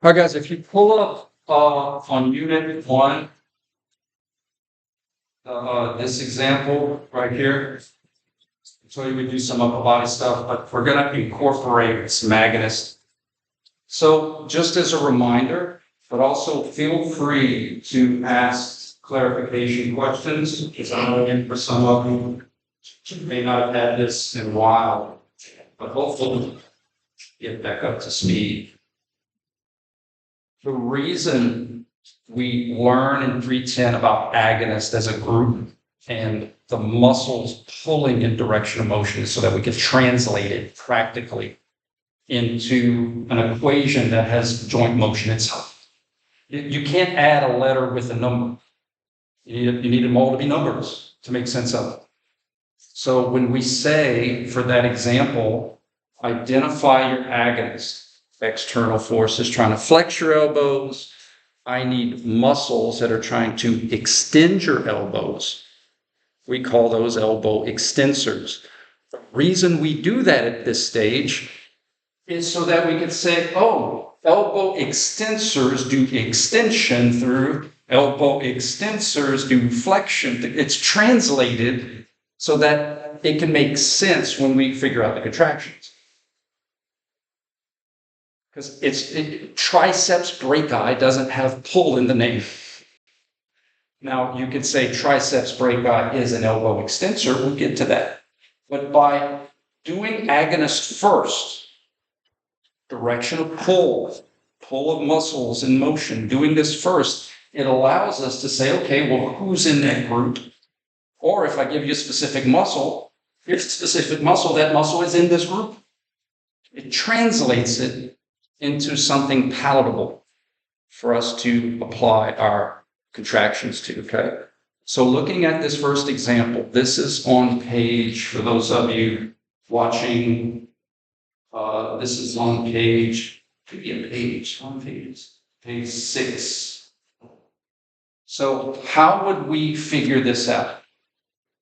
All right, guys, if you pull up on unit 1, this example right here, so you would do some upper body stuff, but we're going to incorporate some agonists. So just as a reminder, but also feel free to ask clarification questions, because I'm looking for some of you who may not have had this in a while, but hopefully get back up to speed. The reason we learn in 310 about agonists as a group and the muscles pulling in direction of motion is so that we can translate it practically into an equation that has joint motion itself. You can't add a letter with a number. You need them all to be numbers to make sense of it. So when we say, for that example, identify your agonist, external forces trying to flex your elbows. I need muscles that are trying to extend your elbows. We call those elbow extensors. The reason we do that at this stage is so that we can say, oh, elbow extensors do extension through elbow extensors do flexion. It's translated so that it can make sense when we figure out the contractions. Because triceps brachii doesn't have pull in the name. Now, you could say triceps brachii is an elbow extensor. We'll get to that. But by doing agonist first, direction of pull of muscles in motion, doing this first, it allows us to say, okay, well, who's in that group? Or if I give you a specific muscle, here's a specific muscle, that muscle is in this group. It translates it into something palatable for us to apply our contractions to, okay? So looking at this first example, this is on page, for those of you watching, this is on page, page 6. So how would we figure this out?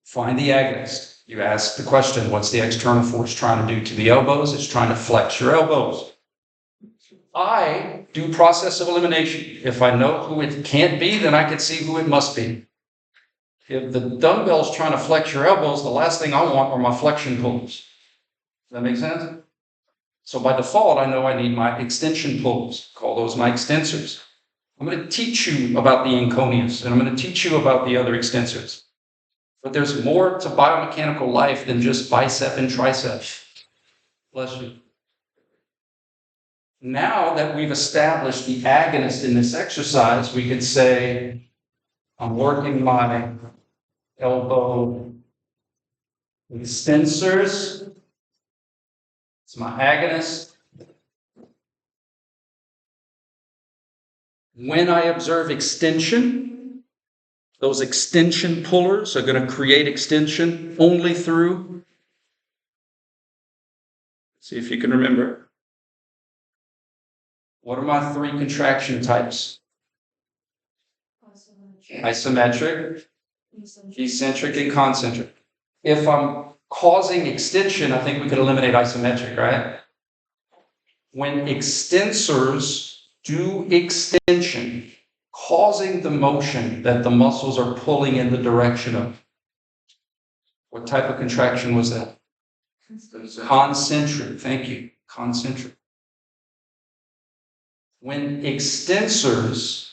Find the agonist. You ask the question, what's the external force trying to do to the elbows? It's trying to flex your elbows. I do process of elimination. If I know who it can't be, then I can see who it must be. If the dumbbell's trying to flex your elbows, the last thing I want are my flexion pulls. Does that make sense? So by default, I know I need my extension pulls. Call those my extensors. I'm going to teach you about the KNES, and I'm going to teach you about the other extensors. But there's more to biomechanical life than just bicep and tricep. Bless you. Now that we've established the agonist in this exercise, we could say, I'm working my elbow extensors. It's my agonist. When I observe extension, those extension pullers are going to create extension only through, see if you can remember. What are my 3 contraction types? Isometric, eccentric, and concentric. If I'm causing extension, I think we could eliminate isometric, right? When extensors do extension, causing the motion that the muscles are pulling in the direction of. What type of contraction was that? Concentric, thank you, concentric. When extensors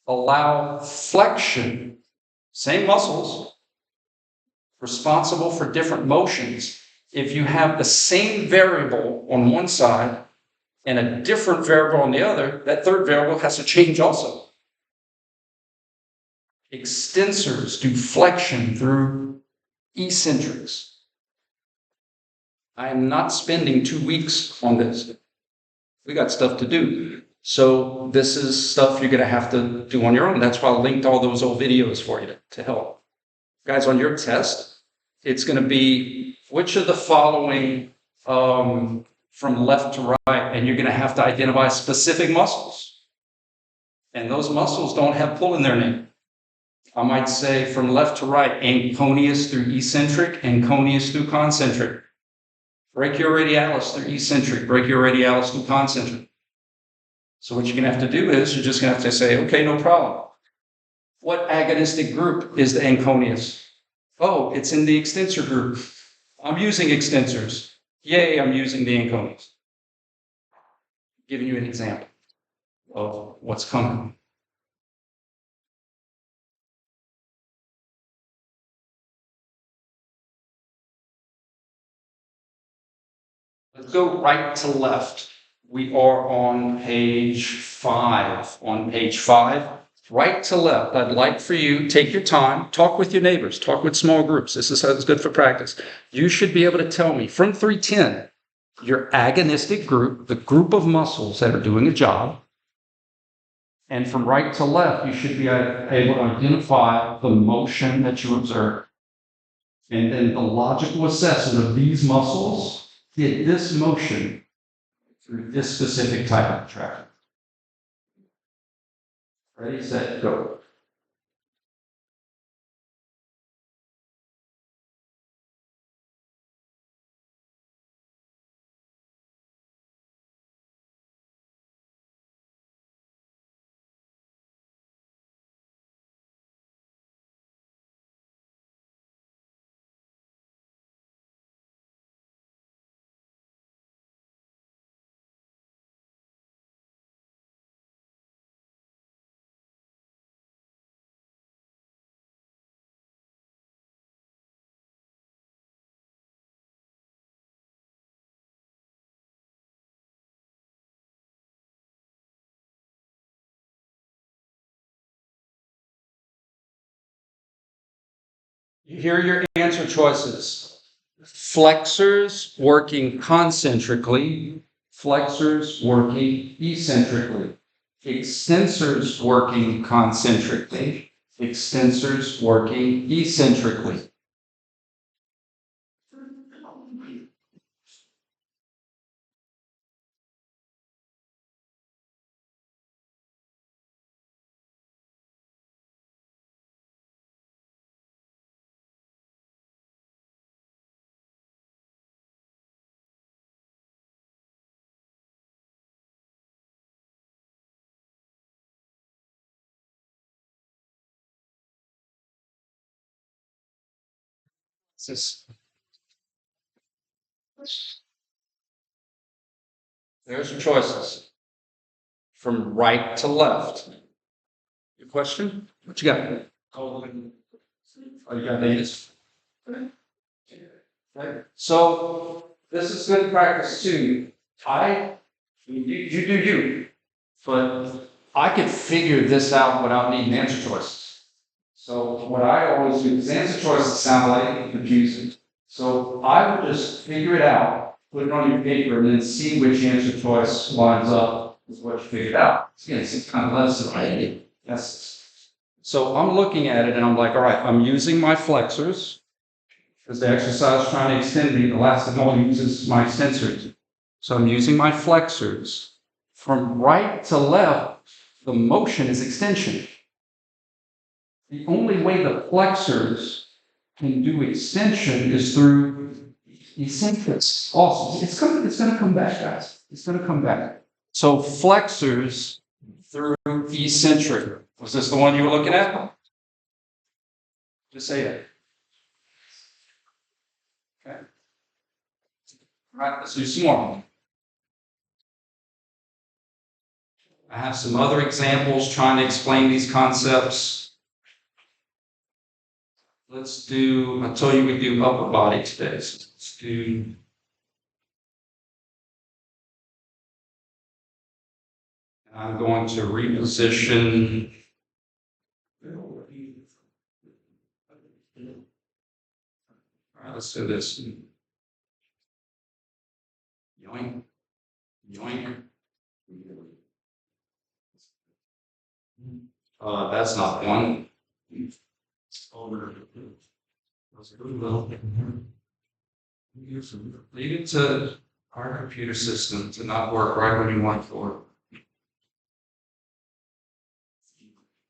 allow flexion, same muscles, responsible for different motions, if you have the same variable on one side and a different variable on the other, that third variable has to change also. Extensors do flexion through eccentrics. I am not spending 2 weeks on this. We got stuff to do. So this is stuff you're going to have to do on your own. That's why I linked all those old videos for you to help. Guys, on your test, it's going to be which of the following from left to right, and you're going to have to identify specific muscles. And those muscles don't have pull in their name. I might say from left to right, anconeus through eccentric, anconeus through concentric. Brachioradialis through eccentric, brachioradialis through concentric. So what you're going to have to do is you're just going to have to say, okay, no problem. What agonistic group is the anconeus? Oh, it's in the extensor group. I'm using extensors. Yay, I'm using the anconeus. Giving you an example of what's coming. Let's go right to left. We are on page 5. On page 5, right to left. I'd like for you, take your time, talk with your neighbors, talk with small groups. This is how it's good for practice. You should be able to tell me from 310, your agonistic group, the group of muscles that are doing a job. And from right to left, you should be able to identify the motion that you observe. And then the logical assessment of these muscles did this motion through this specific type of contraction. Ready, set, go. Here are your answer choices. Flexors working concentrically, flexors working eccentrically, extensors working concentrically, extensors working eccentrically. There's your choices from right to left. Your question? What you got? Oh, you got these. Okay. So this is good practice too. You do you, but I could figure this out without needing answer choices. So what I always do is answer choices sound like confusing. So I would just figure it out, put it on your paper, and then see which answer choice lines up with what you figured out. Again, it's kind of less than I Yes. So I'm looking at it and I'm like, all right, I'm using my flexors because the exercise is trying to extend me. The last thing I'll use is my extensors. So I'm using my flexors. From right to left, the motion is extension. The only way the flexors can do extension is through eccentrics. Also, it's going to come back, guys. It's going to come back. So flexors through eccentric. Was this the one you were looking at? Just say it. Okay. All right, let's do some more. I have some other examples trying to explain these concepts. Let's do, I told you we do upper body today. So let's do. I'm going to reposition. All right, let's do this. Yoink, yoink. That's not one. Leave it to our computer system to not work right when you want it to work.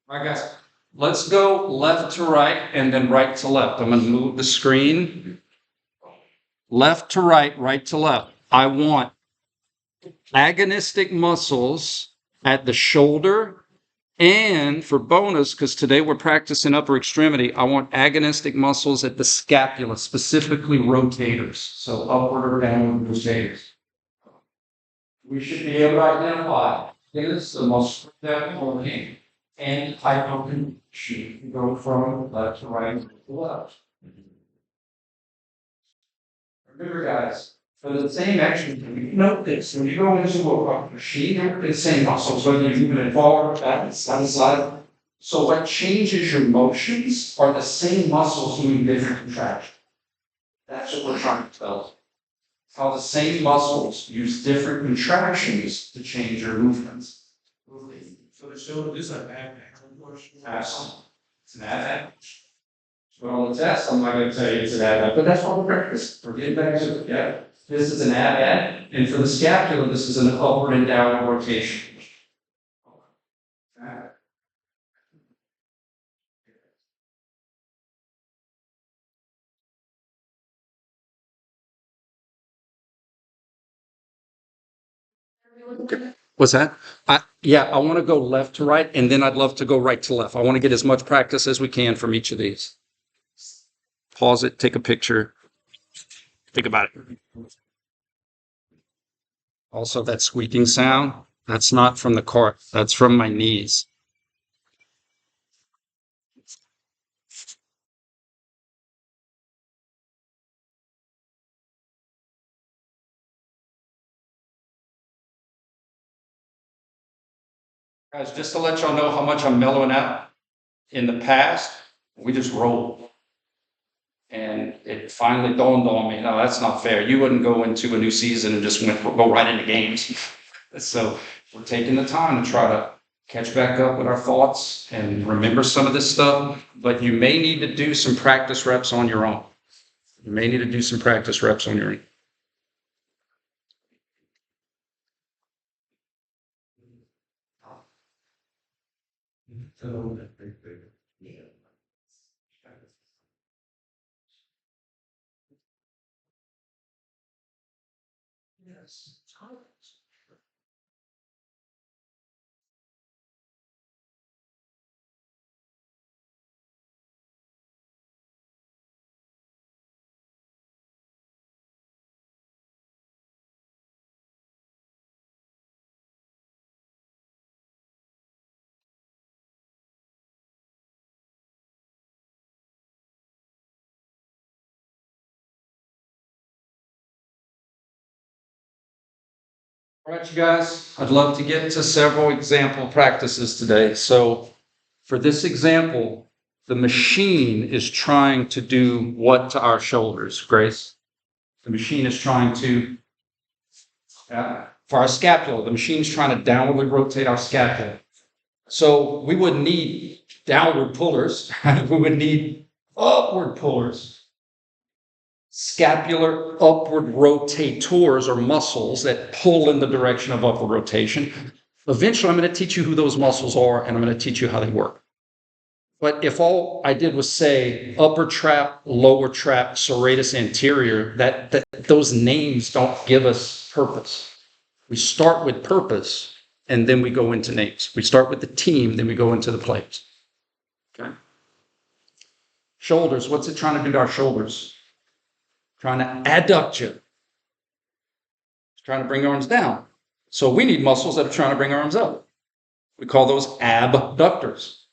All right, guys, let's go left to right and then right to left. I'm going to move the screen. Left to right, right to left. I want agonistic muscles at the shoulder. And for bonus, because today we're practicing upper extremity, I want agonistic muscles at the scapula, specifically rotators. So upward or downward rotators. We should be able to identify this the muscle that we're working and hypotension go from left to right to left. Remember, guys, for the same action, you note this when you go into a machine, they're the same muscles, whether you're moving it forward, back, side to side. So what changes your motions are the same muscles doing different contractions. That's what we're trying to tell you. How the same muscles use different contractions to change your movements. So the shoulder is an ab portion. Absolutely. It's an ab. But on the test, I'm not going to tell you it's an ab, but that's all the practice. We're getting back to it. Yeah. This is an ab, and for the scapula, this is an upward and downward rotation. What's that? I want to go left to right, and then I'd love to go right to left. I want to get as much practice as we can from each of these. Pause it, take a picture, think about it. Also, that squeaking sound, that's not from the cart, that's from my knees. Guys, just to let y'all know how much I'm mellowing out, in the past, we just rolled. And it finally dawned on me, no, that's not fair. You wouldn't go into a new season and just go right into games. So we're taking the time to try to catch back up with our thoughts and remember some of this stuff. But you may need to do some practice reps on your own. You may need to do some practice reps on your own. Yes. All right, you guys, I'd love to get to several example practices today. So for this example, the machine is trying to do what to our shoulders, Grace? The machine is trying to, for our scapula, the machine is trying to downwardly rotate our scapula. So we wouldn't need downward pullers, we would need upward pullers. Scapular upward rotators are muscles that pull in the direction of upward rotation. Eventually, I'm going to teach you who those muscles are, and I'm going to teach you how they work. But if all I did was say upper trap, lower trap, serratus anterior, that those names don't give us purpose. We start with purpose, and then we go into names. We start with the team, then we go into the players. Okay. Shoulders. What's it trying to do to our shoulders? Trying to adduct you. It's trying to bring arms down. So we need muscles that are trying to bring arms up. We call those abductors.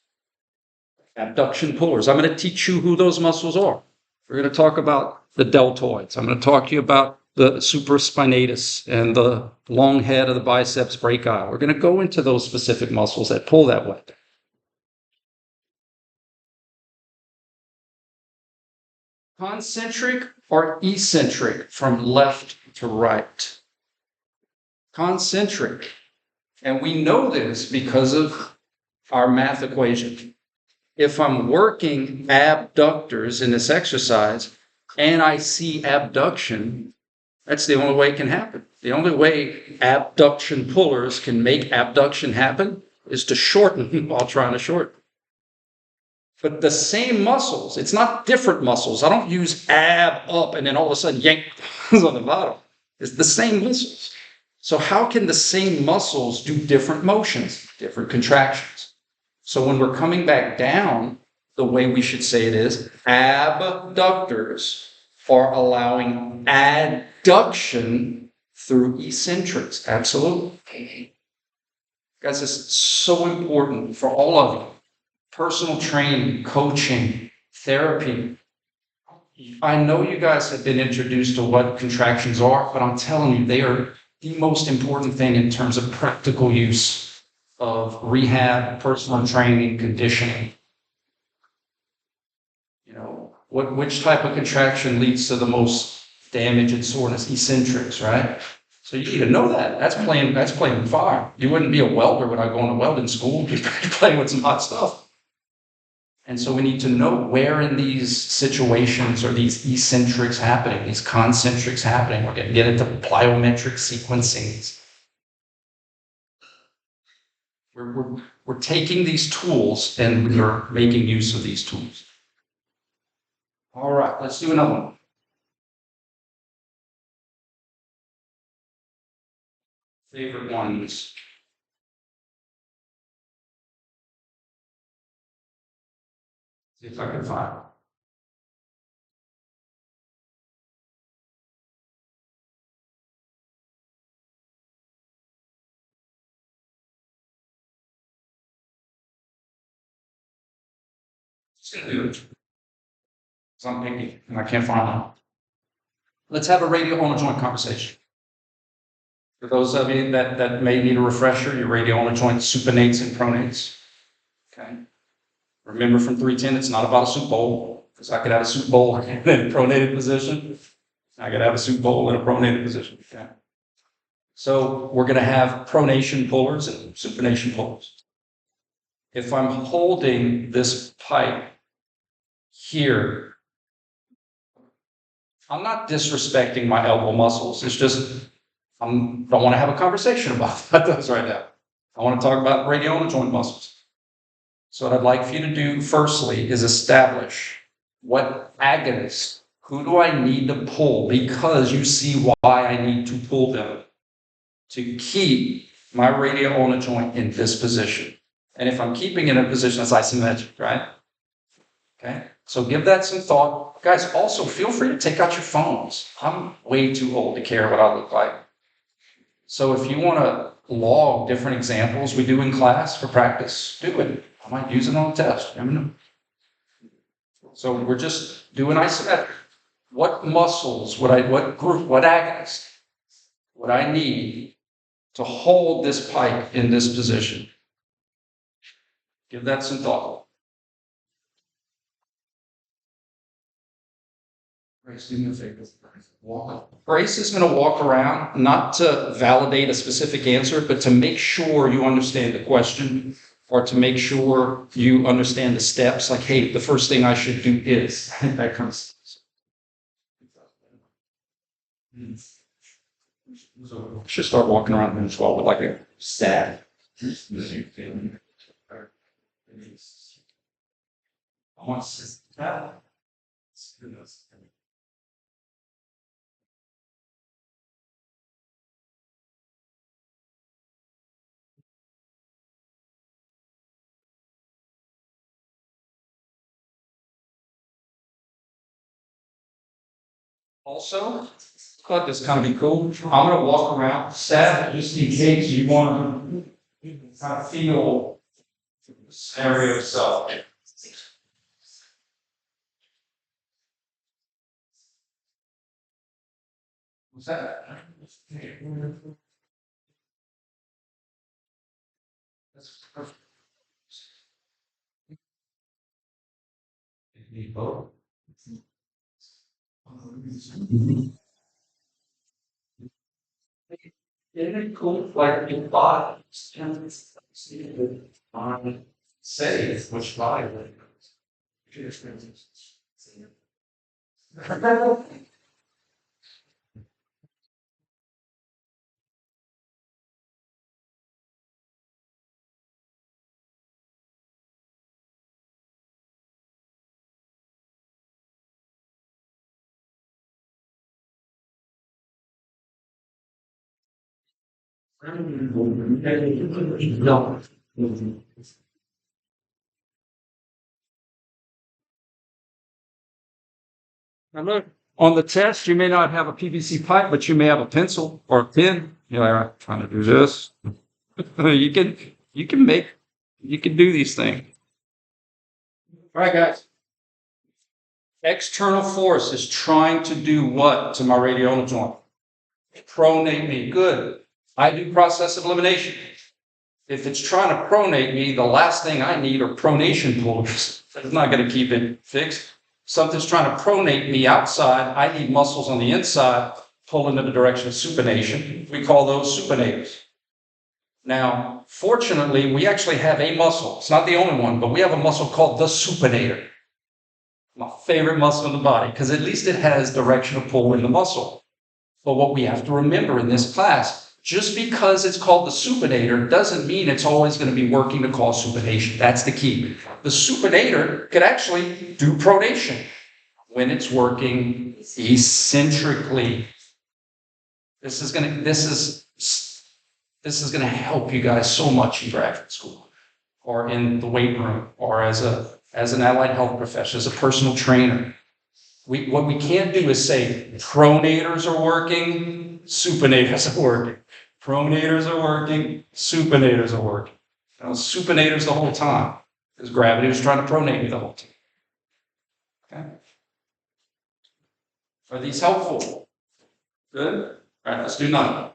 Abduction pullers. I'm going to teach you who those muscles are. We're going to talk about the deltoids. I'm going to talk to you about the supraspinatus and the long head of the biceps brachii. We're going to go into those specific muscles that pull that way. Concentric or eccentric from left to right. Concentric. And we know this because of our math equation. If I'm working abductors in this exercise and I see abduction, that's the only way it can happen. The only way abduction pullers can make abduction happen is to shorten while trying to shorten. But the same muscles, it's not different muscles. I don't use ab up and then all of a sudden yank on the bottom. It's the same muscles. So how can the same muscles do different motions, different contractions? So when we're coming back down, the way we should say it is, abductors are allowing adduction through eccentrics. Absolutely. Guys, this is so important for all of you. Personal training, coaching, therapy. I know you guys have been introduced to what contractions are, but I'm telling you, they are the most important thing in terms of practical use of rehab, personal training, conditioning. You know, which type of contraction leads to the most damage and soreness? Eccentrics, right? So you need to know that. That's playing with fire. You wouldn't be a welder without going to welding school. You'd be playing with some hot stuff. And so we need to know where in these situations are these eccentrics happening, these concentrics happening. We're going to get into plyometric sequencing. We're taking these tools and we're making use of these tools. All right, let's do another one. Favorite ones. See if I can find it. Just gonna do it. 'Cause I'm picky and I can't find one. Let's have a radial ulnar joint conversation. For those of you that may need a refresher, your radial ulnar joint supinates and pronates. Okay. Remember from 310, it's not about a soup bowl, because I could have a soup bowl in a pronated position. I could have a soup bowl in a pronated position. Okay. So we're going to have pronation pullers and supination pullers. If I'm holding this pipe here, I'm not disrespecting my elbow muscles. It's just I don't want to have a conversation about those right now. I want to talk about radial ulnar joint muscles. So what I'd like for you to do firstly is establish what agonist, who do I need to pull, because you see why I need to pull them to keep my radial ulnar joint in this position. And if I'm keeping it in a position that's isometric, right? Okay, so give that some thought. Guys, also feel free to take out your phones. I'm way too old to care what I look like. So if you want to log different examples we do in class for practice, do it. I might use it on a test. I know. So we're just doing isometric. What muscles would what group, what agonist would I need to hold this pipe in this position? Give that some thought. Grace, do me a favor. Grace is going to walk around, not to validate a specific answer, but to make sure you understand the question, or to make sure you understand the steps. Like, hey, the first thing I should do is that kind of stuff. So I should start walking around as well with like a staff. Also, thought this kind of be cool. I'm gonna walk around staff just in case you want to kind of feel the scenario itself. What's that? That's perfect. Isn't it cool? Like your body say which body. No. Now look, on the test, you may not have a PVC pipe, but you may have a pencil or a pen. You're like, "I'm trying to do this." You can, you can make, you can do these things. All right, guys. External force is trying to do what to my radiola joint? Pronate me. Good. I do process of elimination. If it's trying to pronate me, the last thing I need are pronation pullers. It's not going to keep it fixed. Something's trying to pronate me outside. I need muscles on the inside pulling in the direction of supination. We call those supinators. Now, fortunately, we actually have a muscle. It's not the only one, but we have a muscle called the supinator. My favorite muscle in the body, because at least it has direction of pull in the muscle. But what we have to remember in this class, just because it's called the supinator doesn't mean it's always going to be working to cause supination. That's the key. The supinator could actually do pronation when it's working eccentrically. This is going to help you guys so much in graduate school or in the weight room or as an allied health professional, as a personal trainer. What we can't do is say pronators are working, supinators are working. Pronators are working, supinators are working. Supinators the whole time because gravity was trying to pronate me the whole time. Okay. Are these helpful? Good. All right, let's do 9.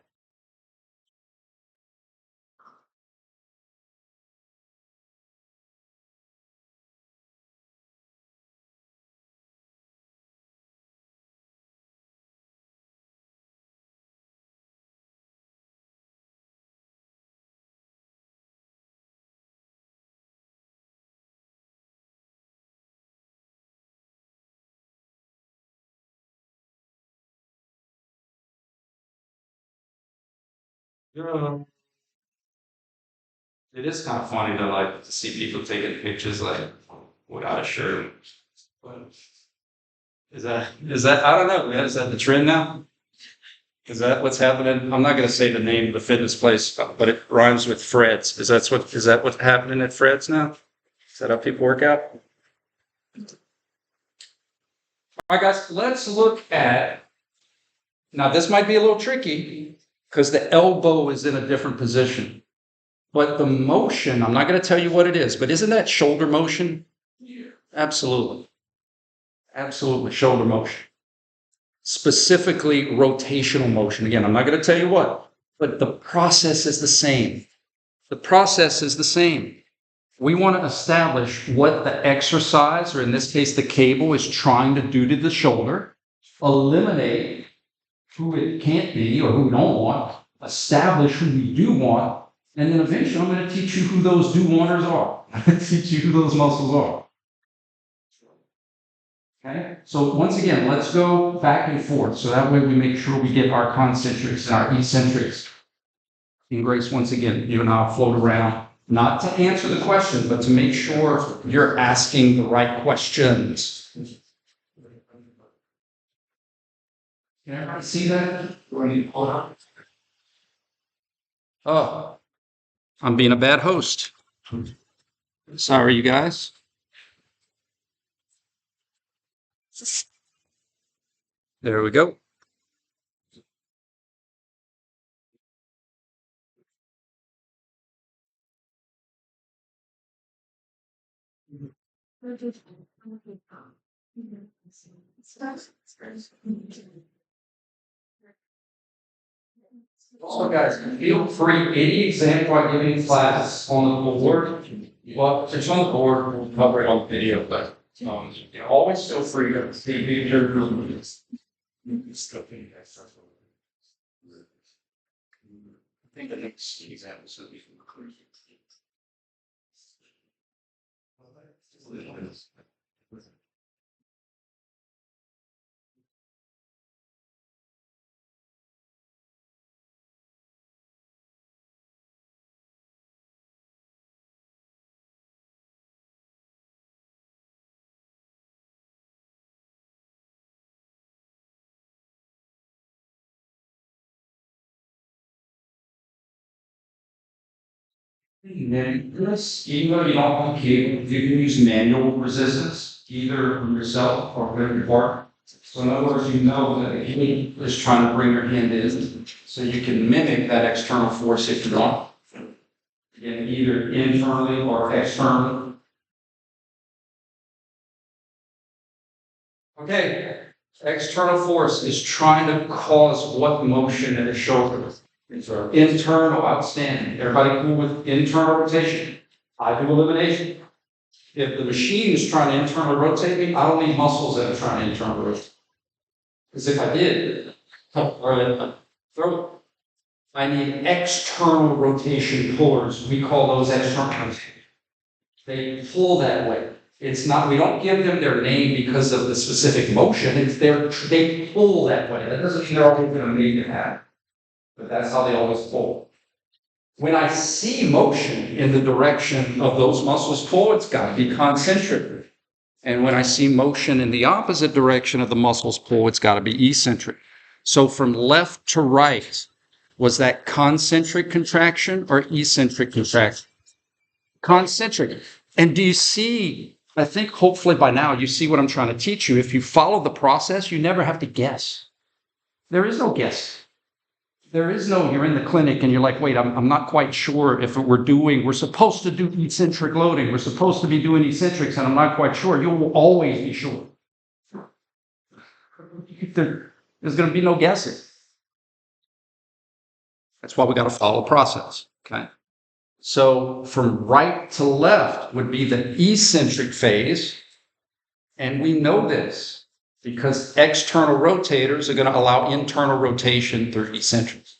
Yeah. It is kind of funny to like to see people taking pictures like without a shirt. But is that I don't know, man, is that the trend now? Is that what's happening? I'm not going to say the name of the fitness place, but it rhymes with Fred's. Is that what's happening at Fred's now? Is that how people work out? All right, guys, let's look at. Now, this might be a little tricky because the elbow is in a different position. But the motion, I'm not going to tell you what it is, but isn't that shoulder motion? Absolutely. Absolutely. Shoulder motion. Specifically, rotational motion. Again, I'm not going to tell you what, but the process is the same. The process is the same. We want to establish what the exercise, or in this case, the cable, is trying to do to the shoulder, eliminate who it can't be or who we don't want, establish who we do want, and then eventually I'm going to teach you who those do wanters are. I'm going to teach you who those muscles are. Okay? So once again, let's go back and forth. So that way we make sure we get our concentrics and our eccentrics. And Grace, once again, you and I'll float around, not to answer the question, but to make sure you're asking the right questions. Can everybody see that? Oh, I'm being a bad host. Sorry, you guys. There we go. Also, guys, feel free, any example I give in class on the board, well, if it's on the board, we'll cover it on video, but always feel free to see pictures. I think the next example should be from And this, even though you don't want cable, you can use manual resistance, either on yourself or with your partner. So in other words, you know that the heat is trying to bring your hand in, so you can mimic that external force if you want. Again, either internally or externally. Okay, external force is trying to cause what motion in the shoulder? Internal, outstanding. Everybody cool with internal rotation? I do elimination. If the machine is trying to internally rotate me, I don't need muscles that are trying to internally rotate. Because if I did, throw, I need external rotation pullers. We call those external. They pull that way. It's not, we don't give them their name because of the specific motion. It's they pull that way. That doesn't mean they're always going to make it happen. But that's how they always pull. When I see motion in the direction of those muscles pull, it's got to be concentric. And when I see motion in the opposite direction of the muscles pull, it's got to be eccentric. So from left to right, was that concentric contraction or eccentric contraction? Concentric. And do you see, I think hopefully by now you see what I'm trying to teach you. If you follow the process, you never have to guess. There is no guess. There is no, you're in the clinic and you're like, wait, I'm not quite sure if we're supposed to do eccentric loading. We're supposed to be doing eccentrics and I'm not quite sure. You will always be sure. There's going to be no guessing. That's why we got to follow the process. Okay. So from right to left would be the eccentric phase. And we know this because external rotators are going to allow internal rotation through eccentrics.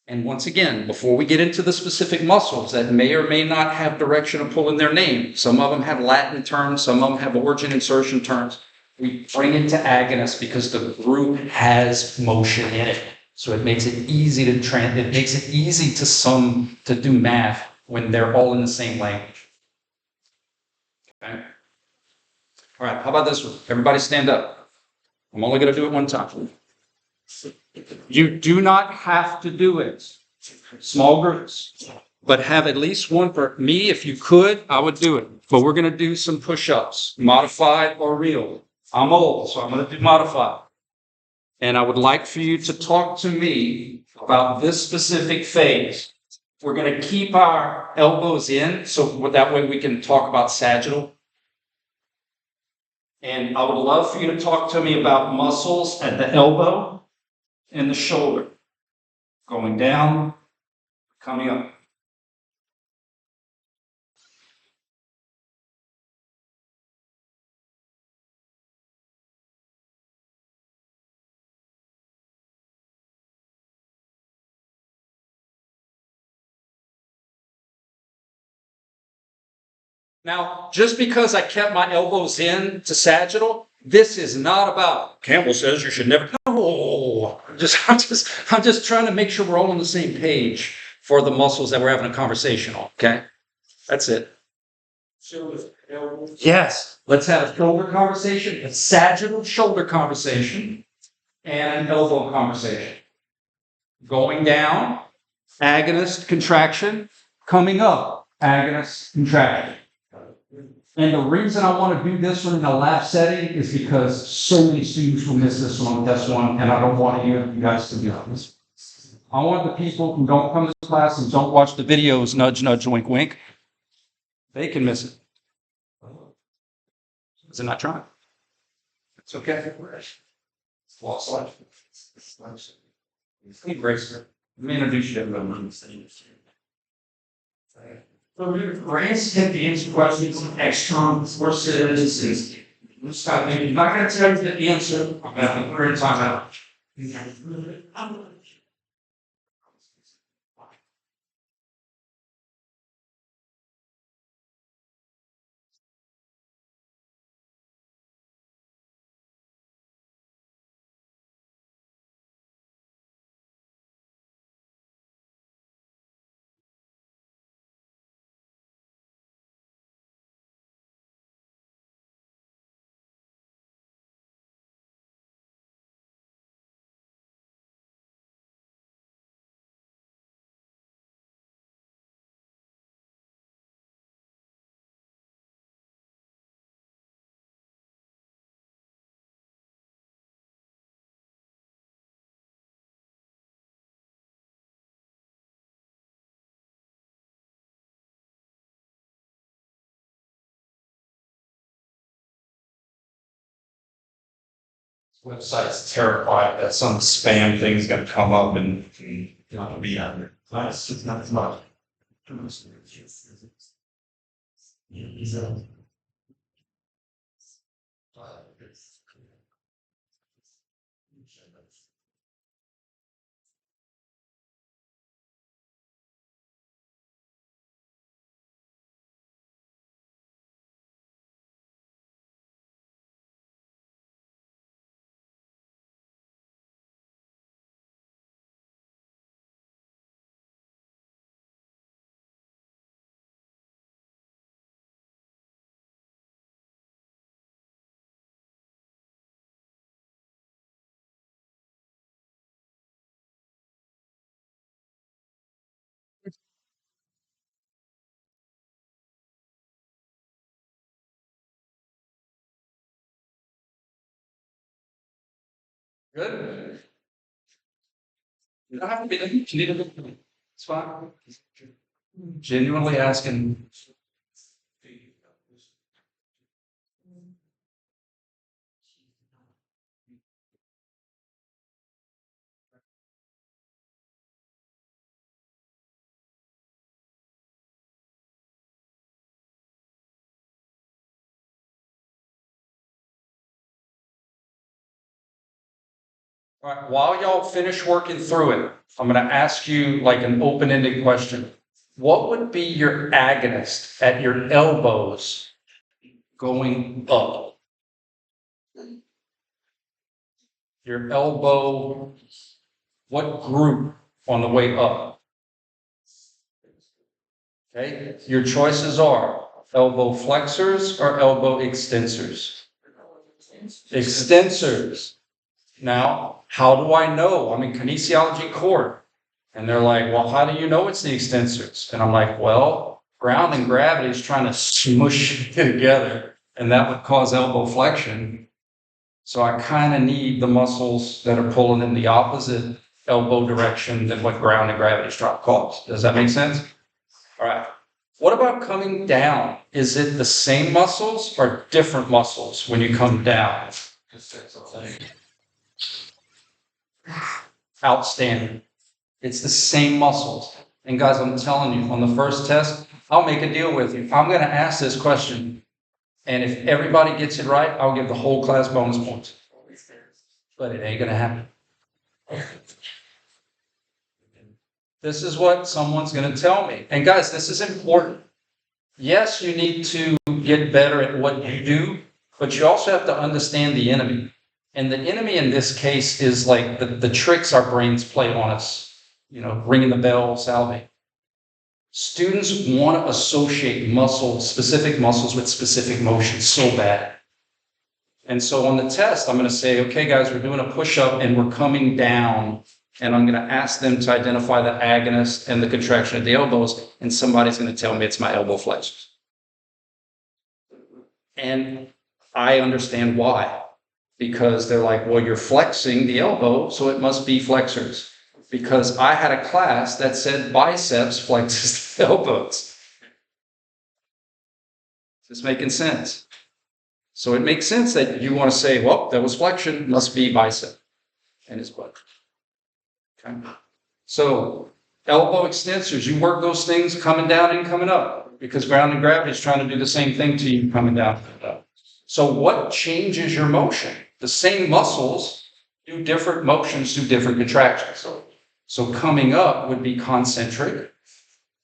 And once again, before we get into the specific muscles that may or may not have direction of pull in their name, some of them have Latin terms, some of them have origin insertion terms. We bring it to agonist because the group has motion in it. So it makes it easy to do math when they're all in the same language. Okay. All right, how about this one? Everybody stand up. I'm only going to do it one time. You do not have to do it. Small groups. But have at least one for me. If you could, I would do it. But we're going to do some push-ups, modified or real. I'm old, so I'm going to do modified. And I would like for you to talk to me about this specific phase. We're going to keep our elbows in, so that way we can talk about sagittal. And I would love for you to talk to me about muscles at the elbow and the shoulder. Going down, coming up. Now, just because I kept my elbows in to sagittal, this is not about Campbell says you should never. No, I'm just trying to make sure we're all on the same page for the muscles that we're having a conversation on. Okay, that's it. Yes, let's have a shoulder conversation, a sagittal shoulder conversation, and an elbow conversation. Going down, agonist contraction. Coming up, agonist contraction. And the reason I want to do this one in a lab setting is because so many students will miss this one on test one, and I don't want you guys to be honest. I want the people who don't come to class and don't watch the videos, nudge, nudge, wink, wink, they can miss it. Because they're not trying. It's okay. Lost life. Hey, Grace, let me introduce you to everyone. So we're answering the answer questions, external forces, and stuff. I'm not going to tell you the answer. We're in timeout. Website's terrified that some spam thing's gonna come up and Not be on there. It's not as much. good. You don't have to be, you need to be, it's fine. Genuinely asking. All right, while y'all finish working through it, I'm gonna ask you like an open-ended question. What would be your agonist at your elbows going up? Your elbow, what group on the way up? Okay, your choices are elbow flexors or elbow extensors. Extensors. Now, how do I know? I'm in kinesiology court. And they're like, well, how do you know it's the extensors? And I'm like, well, ground and gravity is trying to smush together, and that would cause elbow flexion. So I kind of need the muscles that are pulling in the opposite elbow direction than what ground and gravity is trying to cause. Does that make sense? All right. What about coming down? Is it the same muscles or different muscles when you come down? Outstanding. It's the same muscles. And guys, I'm telling you, on the first test, I'll make a deal with you. I'm going to ask this question. And if everybody gets it right, I'll give the whole class bonus points. But it ain't going to happen. This is what someone's going to tell me. And guys, this is important. Yes, you need to get better at what you do, but you also have to understand the enemy. And the enemy in this case is like the tricks our brains play on us. You know, ringing the bell, salving. Students want to associate specific muscles with specific motions so bad. And so on the test, I'm going to say, okay, guys, we're doing a push-up and we're coming down. And I'm going to ask them to identify the agonist and the contraction of the elbows. And somebody's going to tell me it's my elbow flexors. And I understand why. Because they're like, well, you're flexing the elbow, so it must be flexors. Because I had a class that said biceps flexes the elbows. Is this making sense? So it makes sense that you want to say, well, that was flexion, must be bicep. And it's butt. Okay. So elbow extensors, you work those things coming down and coming up because ground and gravity is trying to do the same thing to you coming down and up. So what changes your motion? The same muscles do different motions, do different contractions. So coming up would be concentric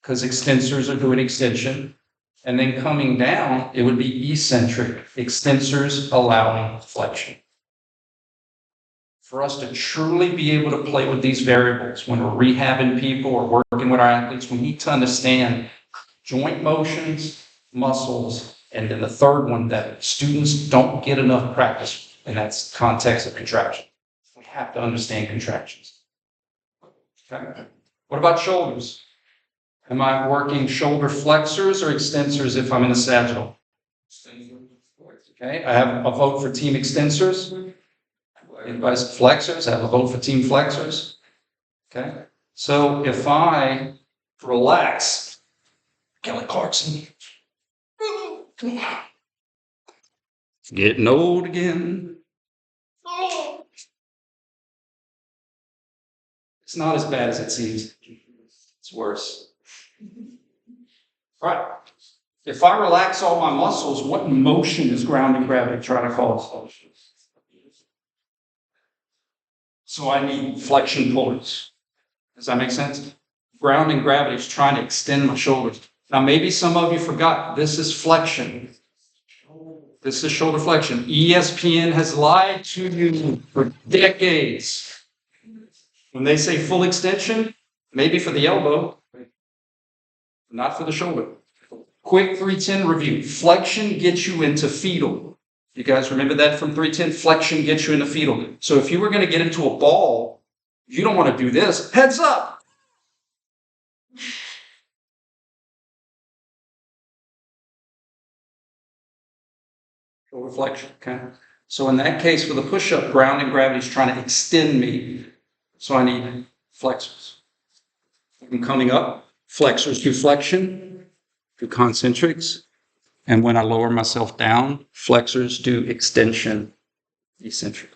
because extensors are doing extension. And then coming down, it would be eccentric, extensors allowing flexion. For us to truly be able to play with these variables when we're rehabbing people or working with our athletes, we need to understand joint motions, muscles, and then the third one that students don't get enough practice, and that's context of contraction. We have to understand contractions. Okay. What about shoulders? Am I working shoulder flexors or extensors if I'm in a sagittal? Okay, I have a vote for team extensors. Anybody's flexors, I have a vote for team flexors. Okay, so if I relax, Kelly Clarkson, getting old again. It's not as bad as it seems. It's worse. All right. If I relax all my muscles, what motion is grounding gravity trying to cause? So I need flexion pulleys. Does that make sense? Grounding gravity is trying to extend my shoulders. Now, maybe some of you forgot, this is flexion. This is shoulder flexion. ESPN has lied to you for decades. When they say full extension, maybe for the elbow, not for the shoulder. Quick 310 review. Flexion gets you into fetal. You guys remember that from 310? Flexion gets you into fetal. So if you were going to get into a ball, you don't want to do this. Heads up. Shoulder flexion, okay? So in that case, for the push-up, grounding gravity is trying to extend me. So I need flexors. I'm coming up. Flexors do flexion, do concentrics. And when I lower myself down, flexors do extension, eccentric.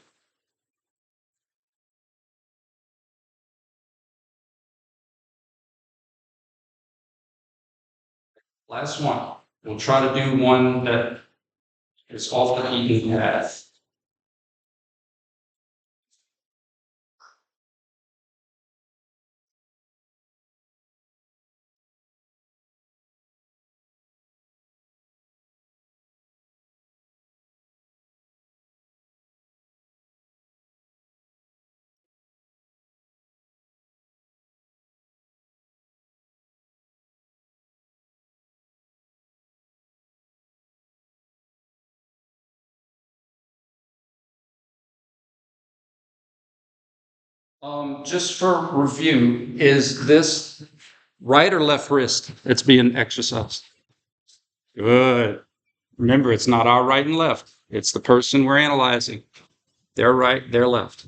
Last one. We'll try to do one that is off the beaten path. Just for review, is this right or left wrist that's being exercised? Good. Remember, it's not our right and left. It's the person we're analyzing. Their right, their left.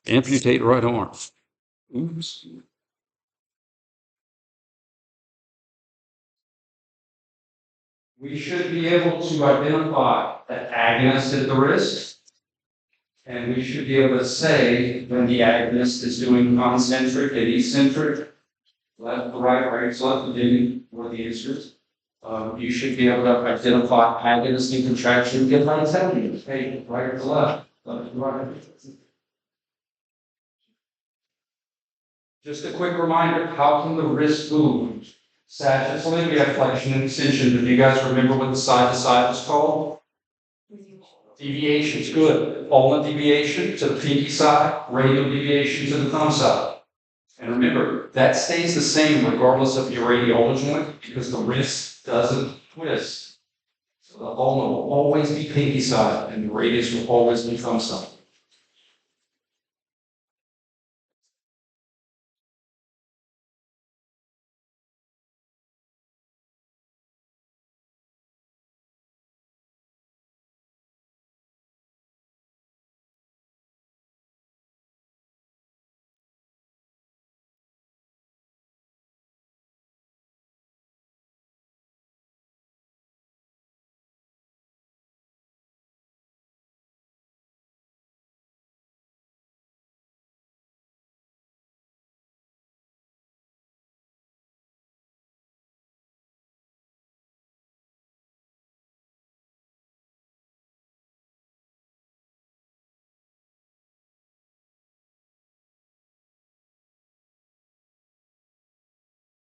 Amputate right arm. Oops. We should be able to identify the agonist at the wrist, and we should be able to say when the agonist is doing concentric and eccentric, left to right, right to left, depending what the answers. You should be able to identify agonist and contraction. Get right to hey, right to left, left to right. Just a quick reminder, how can the wrist move? Sagittally, we have flexion and extension, but do you guys remember what the side to side was called? Deviations, good. Ulnar deviation to the pinky side, radial deviation to the thumb side. And remember, that stays the same regardless of your radiolar joint because the wrist doesn't twist. So the ulnar will always be pinky side and the radius will always be thumb side.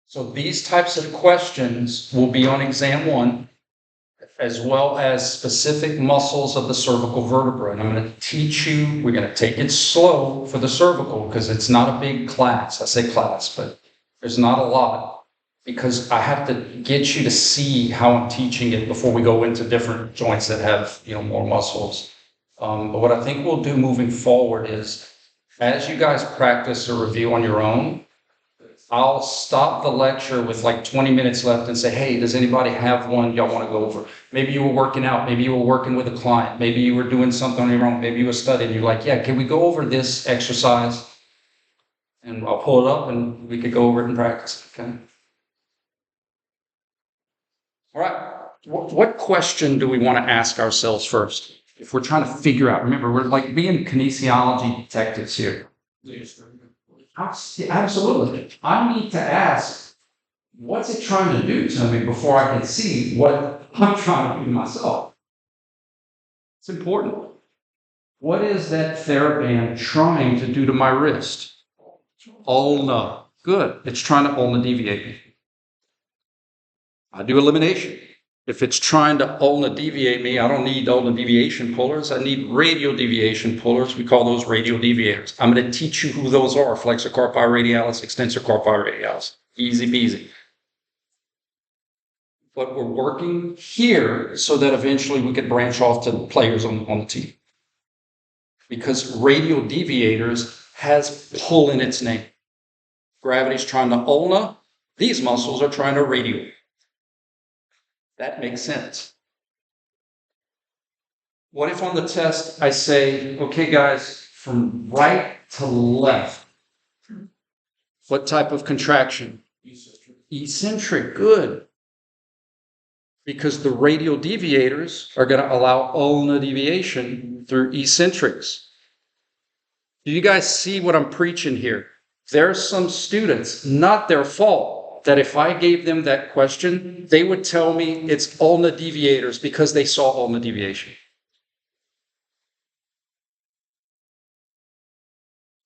So these types of questions will be on exam 1, as well as specific muscles of the cervical vertebra. And I'm going to teach you, we're going to take it slow for the cervical because it's not a big class. I say class, but there's not a lot because I have to get you to see how I'm teaching it before we go into different joints that have, more muscles. But what I think we'll do moving forward is as you guys practice a review on your own, I'll stop the lecture with like 20 minutes left and say, hey, does anybody have one y'all want to go over? Maybe you were working out. Maybe you were working with a client. Maybe you were doing something on your own. Maybe you were studying. You're like, yeah, can we go over this exercise? And I'll pull it up and we could go over it and practice. Okay. All right. What question do we want to ask ourselves first? If we're trying to figure out, remember, we're like being kinesiology detectives here. Absolutely. I need to ask, what's it trying to do to me before I can see what I'm trying to do myself? It's important. What is that TheraBand trying to do to my wrist? Ulna. Good. It's trying to ulna deviate me. I do elimination. If it's trying to ulna deviate me, I don't need ulna deviation pullers. I need radial deviation pullers. We call those radial deviators. I'm going to teach you who those are. Flexor carpi radialis, extensor carpi radialis. Easy peasy. But we're working here so that eventually we could branch off to the players on the team. Because radial deviators has pull in its name. Gravity's trying to ulna. These muscles are trying to radial. That makes sense. What if on the test I say, okay, guys, from right to left, what type of contraction? Eccentric, good. Because the radial deviators are going to allow ulnar deviation through eccentrics. Do you guys see what I'm preaching here? There are some students, not their fault, that if I gave them that question, they would tell me it's ulnar deviators because they saw ulnar deviation.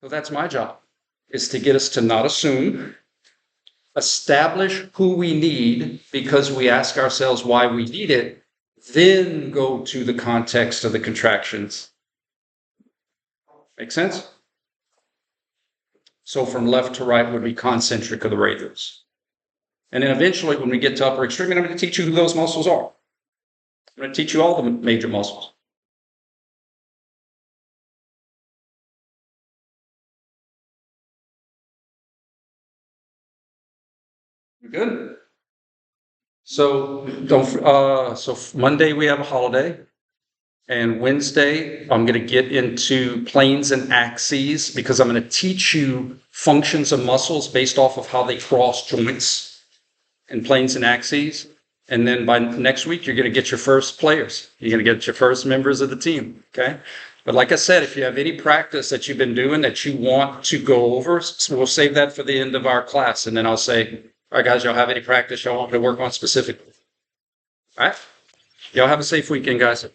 So that's my job, is to get us to not assume, establish who we need because we ask ourselves why we need it, then go to the context of the contractions. Make sense? So from left to right would be concentric of the radials. And then eventually when we get to upper extremity, I'm going to teach you who those muscles are. I'm going to teach you all the major muscles. Good. So Monday we have a holiday, and Wednesday I'm going to get into planes and axes because I'm going to teach you functions of muscles based off of how they cross joints in planes and axes. And then by next week you're going to get your first players. You're going to get your first members of the team. Okay. But like I said, if you have any practice that you've been doing that you want to go over, we'll save that for the end of our class, and then I'll say, all right, guys, y'all have any practice y'all want me to work on specifically? All right? Y'all have a safe weekend, guys.